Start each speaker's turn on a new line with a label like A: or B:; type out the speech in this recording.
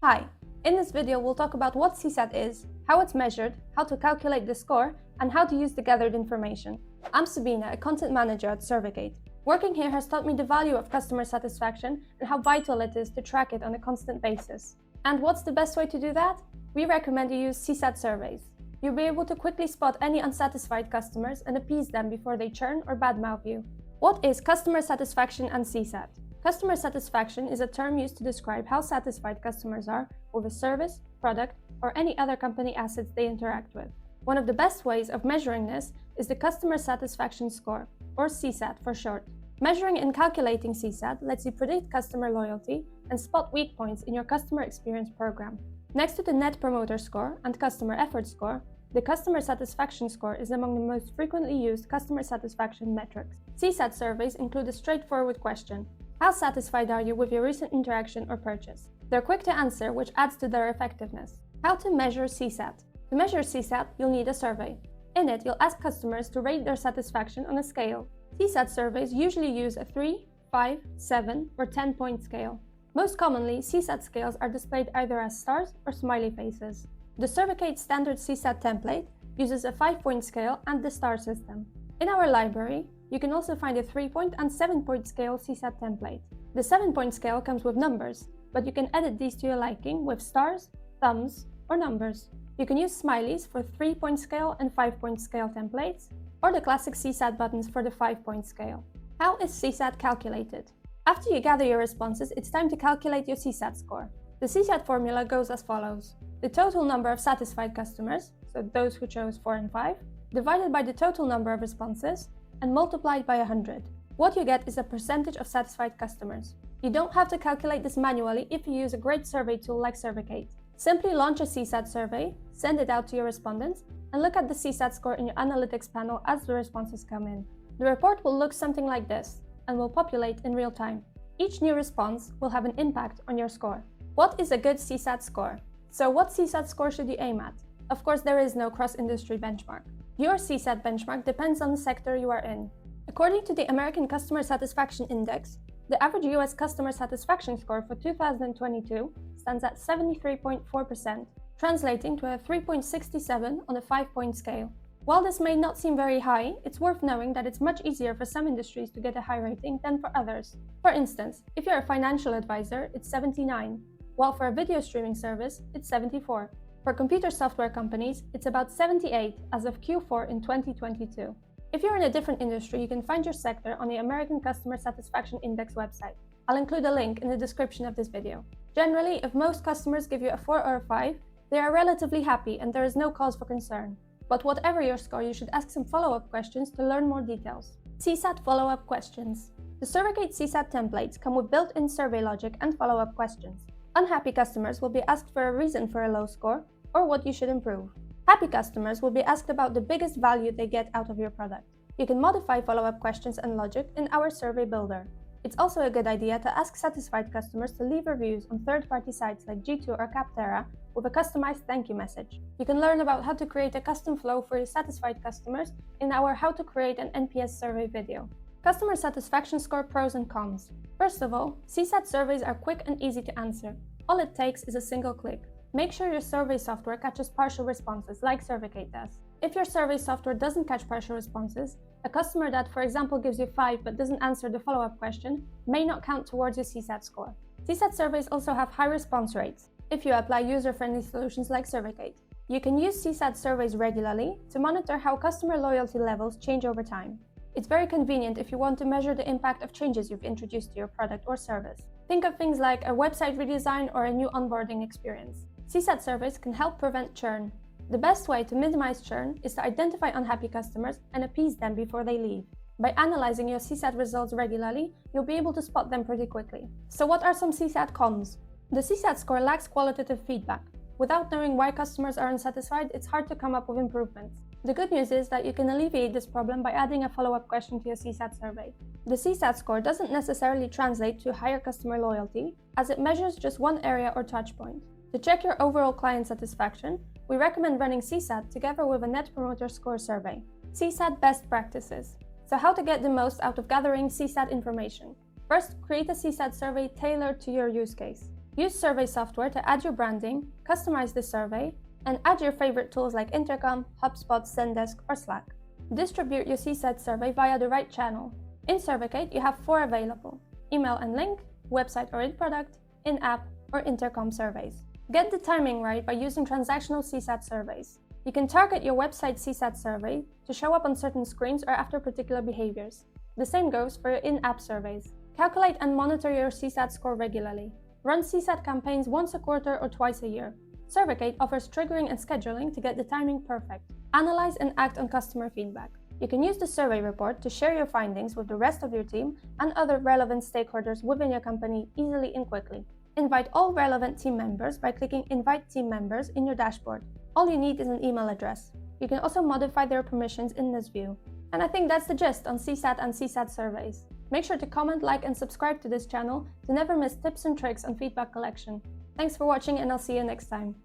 A: Hi, in this video we'll talk about what CSAT is, how it's measured, how to calculate the score, and how to use the gathered information. I'm Sabina, a content manager at Survicate. Working here has taught me the value of customer satisfaction and how vital it is to track it on a constant basis. And what's the best way to do that? We recommend you use CSAT surveys. You'll be able to quickly spot any unsatisfied customers and appease them before they churn or badmouth you. What is customer satisfaction and CSAT? Customer satisfaction is a term used to describe how satisfied customers are with a service, product, or any other company assets they interact with. One of the best ways of measuring this is the Customer Satisfaction Score, or CSAT for short. Measuring and calculating CSAT lets you predict customer loyalty and spot weak points in your customer experience program. Next to the Net Promoter Score and Customer Effort Score, the Customer Satisfaction Score is among the most frequently used customer satisfaction metrics. CSAT surveys include a straightforward question: how satisfied are you with your recent interaction or purchase? They're quick to answer, which adds to their effectiveness. How to measure CSAT? To measure CSAT, you'll need a survey. In it, you'll ask customers to rate their satisfaction on a scale. CSAT surveys usually use a 3, 5, 7, or 10-point scale. Most commonly, CSAT scales are displayed either as stars or smiley faces. The Survicate standard CSAT template uses a 5-point scale and the star system. In our library, you can also find a 3-point and 7-point scale CSAT template. The 7-point scale comes with numbers, but you can edit these to your liking with stars, thumbs, or numbers. You can use smileys for 3-point scale and 5-point scale templates, or the classic CSAT buttons for the 5-point scale. How is CSAT calculated? After you gather your responses, it's time to calculate your CSAT score. The CSAT formula goes as follows: the total number of satisfied customers, so those who chose 4 and 5, divided by the total number of responses, and multiplied by 100. What you get is a percentage of satisfied customers. You don't have to calculate this manually if you use a great survey tool like Survicate. Simply launch a CSAT survey, send it out to your respondents, and look at the CSAT score in your analytics panel as the responses come in. The report will look something like this and will populate in real time. Each new response will have an impact on your score. What is a good CSAT score? So what CSAT score should you aim at? Of course, there is no cross-industry benchmark. Your CSAT benchmark depends on the sector you are in. According to the American Customer Satisfaction Index, the average US customer satisfaction score for 2022 stands at 73.4%, translating to a 3.67 on a 5-point scale. While this may not seem very high, it's worth knowing that it's much easier for some industries to get a high rating than for others. For instance, if you're a financial advisor, it's 79, while for a video streaming service, it's 74. For computer software companies, it's about 78 as of Q4 in 2022. If you're in a different industry, you can find your sector on the American Customer Satisfaction Index website. I'll include a link in the description of this video. Generally, if most customers give you a 4 or a 5, they are relatively happy and there is no cause for concern. But whatever your score, you should ask some follow-up questions to learn more details. CSAT follow-up questions. The Survicate CSAT templates come with built-in survey logic and follow-up questions. Unhappy customers will be asked for a reason for a low score or what you should improve. Happy customers will be asked about the biggest value they get out of your product. You can modify follow-up questions and logic in our survey builder. It's also a good idea to ask satisfied customers to leave reviews on third-party sites like G2 or Capterra with a customized thank you message. You can learn about how to create a custom flow for your satisfied customers in our How to Create an NPS Survey video. Customer Satisfaction Score pros and cons. First of all, CSAT surveys are quick and easy to answer. All it takes is a single click. Make sure your survey software catches partial responses like Survicate does. If your survey software doesn't catch partial responses, a customer that, for example, gives you 5 but doesn't answer the follow-up question may not count towards your CSAT score. CSAT surveys also have high response rates if you apply user-friendly solutions like Survicate. You can use CSAT surveys regularly to monitor how customer loyalty levels change over time. It's very convenient if you want to measure the impact of changes you've introduced to your product or service. Think of things like a website redesign or a new onboarding experience. CSAT surveys can help prevent churn. The best way to minimize churn is to identify unhappy customers and appease them before they leave. By analyzing your CSAT results regularly, you'll be able to spot them pretty quickly. So what are some CSAT cons? The CSAT score lacks qualitative feedback. Without knowing why customers are unsatisfied, it's hard to come up with improvements. The good news is that you can alleviate this problem by adding a follow-up question to your CSAT survey. The CSAT score doesn't necessarily translate to higher customer loyalty, as it measures just one area or touch point. To check your overall client satisfaction, we recommend running CSAT together with a Net Promoter Score survey. CSAT best practices. So how to get the most out of gathering CSAT information. First, create a CSAT survey tailored to your use case. Use survey software to add your branding, customize the survey, and add your favorite tools like Intercom, HubSpot, Zendesk, or Slack. Distribute your CSAT survey via the right channel. In Survicate, you have 4 available: email and link, website or in-product, in-app, or Intercom surveys. Get the timing right by using transactional CSAT surveys. You can target your website CSAT survey to show up on certain screens or after particular behaviors. The same goes for your in-app surveys. Calculate and monitor your CSAT score regularly. Run CSAT campaigns once a quarter or twice a year. Survicate offers triggering and scheduling to get the timing perfect. Analyze and act on customer feedback. You can use the survey report to share your findings with the rest of your team and other relevant stakeholders within your company easily and quickly. Invite all relevant team members by clicking Invite Team Members in your dashboard. All you need is an email address. You can also modify their permissions in this view. And I think that's the gist on CSAT and CSAT surveys. Make sure to comment, like, and subscribe to this channel to never miss tips and tricks on feedback collection. Thanks for watching, and I'll see you next time.